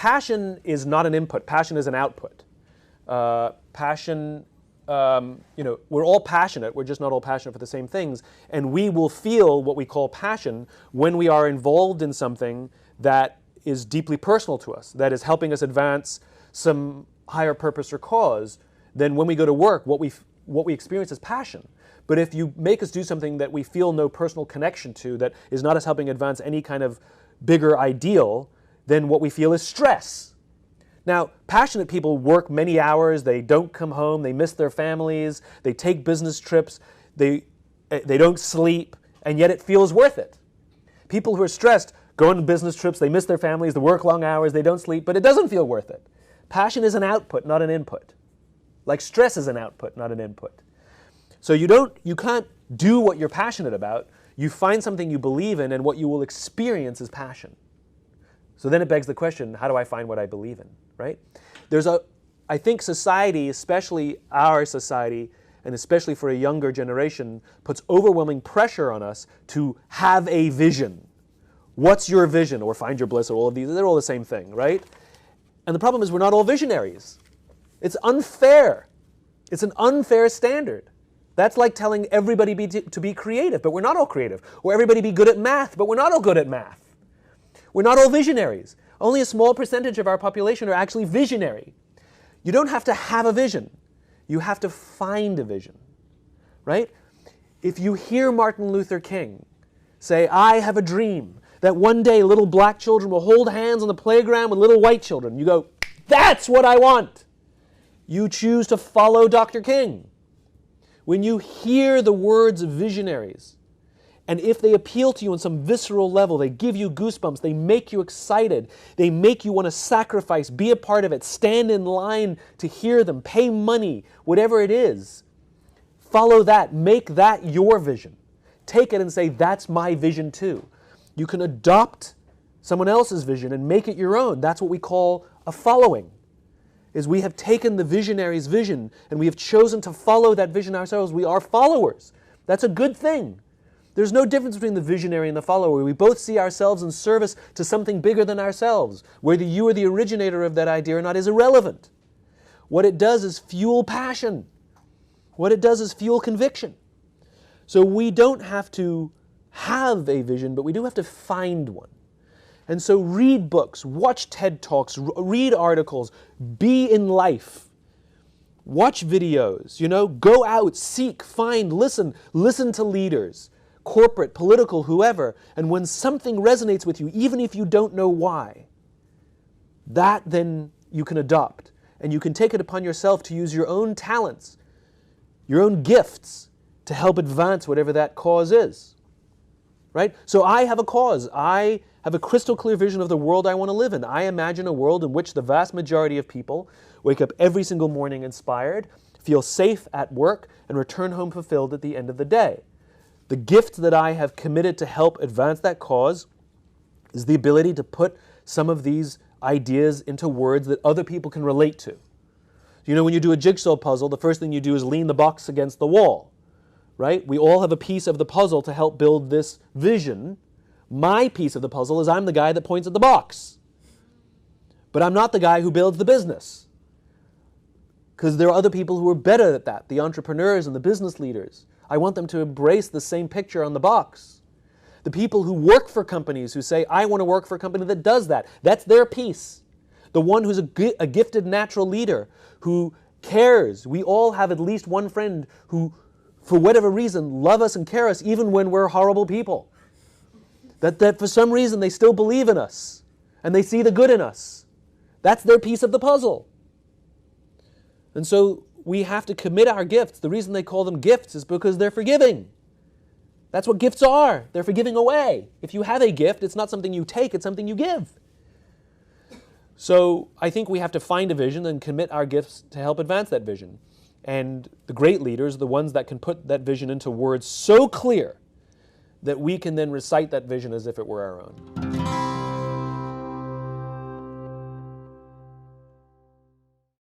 passion is not an input. Passion is an output. Passion, we're all passionate. We're just not all passionate for the same things. And we will feel what we call passion when we are involved in something that is deeply personal to us, that is helping us advance some higher purpose or cause. Then when we go to work, what we experience is passion. But if you make us do something that we feel no personal connection to, that is not us helping advance any kind of bigger ideal, then what we feel is stress. Now, passionate people work many hours, they don't come home, they miss their families, they take business trips, they don't sleep, and yet it feels worth it. People who are stressed go on business trips, they miss their families, they work long hours, they don't sleep, but it doesn't feel worth it. Passion is an output, not an input. Like stress is an output, not an input. So you can't do what you're passionate about. You find something you believe in, and what you will experience is passion. So then it begs the question, how do I find what I believe in, right? I think society, especially our society, and especially for a younger generation, puts overwhelming pressure on us to have a vision. What's your vision? Or find your bliss, or all of these. They're all the same thing, right? And the problem is we're not all visionaries. It's unfair. It's an unfair standard. That's like telling everybody to be creative, but we're not all creative. Or everybody be good at math, but we're not all good at math. We're not all visionaries. Only a small percentage of our population are actually visionary. You don't have to have a vision. You have to find a vision, right? If you hear Martin Luther King say, I have a dream that one day little black children will hold hands on the playground with little white children, you go, that's what I want. You choose to follow Dr. King. When you hear the words of visionaries, and if they appeal to you on some visceral level, they give you goosebumps, they make you excited, they make you want to sacrifice, be a part of it, stand in line to hear them, pay money, whatever it is, follow that, make that your vision. Take it and say, that's my vision too. You can adopt someone else's vision and make it your own. That's what we call a following. Is we have taken the visionary's vision and we have chosen to follow that vision ourselves. We are followers. That's a good thing. There's no difference between the visionary and the follower. We both see ourselves in service to something bigger than ourselves. Whether you are the originator of that idea or not is irrelevant. What it does is fuel passion. What it does is fuel conviction. So we don't have to have a vision, but we do have to find one. And so read books, watch TED Talks, read articles, be in life, watch videos, go out, seek, find, listen to leaders, corporate, political, whoever. And when something resonates with you, even if you don't know why, that then you can adopt. And you can take it upon yourself to use your own talents, your own gifts to help advance whatever that cause is. Right? So I have a cause. I have a crystal clear vision of the world I want to live in. I imagine a world in which the vast majority of people wake up every single morning inspired, feel safe at work, and return home fulfilled at the end of the day. The gift that I have committed to help advance that cause is the ability to put some of these ideas into words that other people can relate to. When you do a jigsaw puzzle, the first thing you do is lean the box against the wall. Right? We all have a piece of the puzzle to help build this vision. My piece of the puzzle is I'm the guy that points at the box. But I'm not the guy who builds the business. Because there are other people who are better at that, the entrepreneurs and the business leaders. I want them to embrace the same picture on the box. The people who work for companies who say, I want to work for a company that does that. That's their piece. The one who's a gifted natural leader who cares. We all have at least one friend who, for whatever reason, love us and care us even when we're horrible people. That for some reason they still believe in us and they see the good in us. That's their piece of the puzzle. And so we have to commit our gifts. The reason they call them gifts is because they're forgiving. That's what gifts are. They're for giving away. If you have a gift, it's not something you take, it's something you give. So I think we have to find a vision and commit our gifts to help advance that vision. And the great leaders are the ones that can put that vision into words so clear that we can then recite that vision as if it were our own.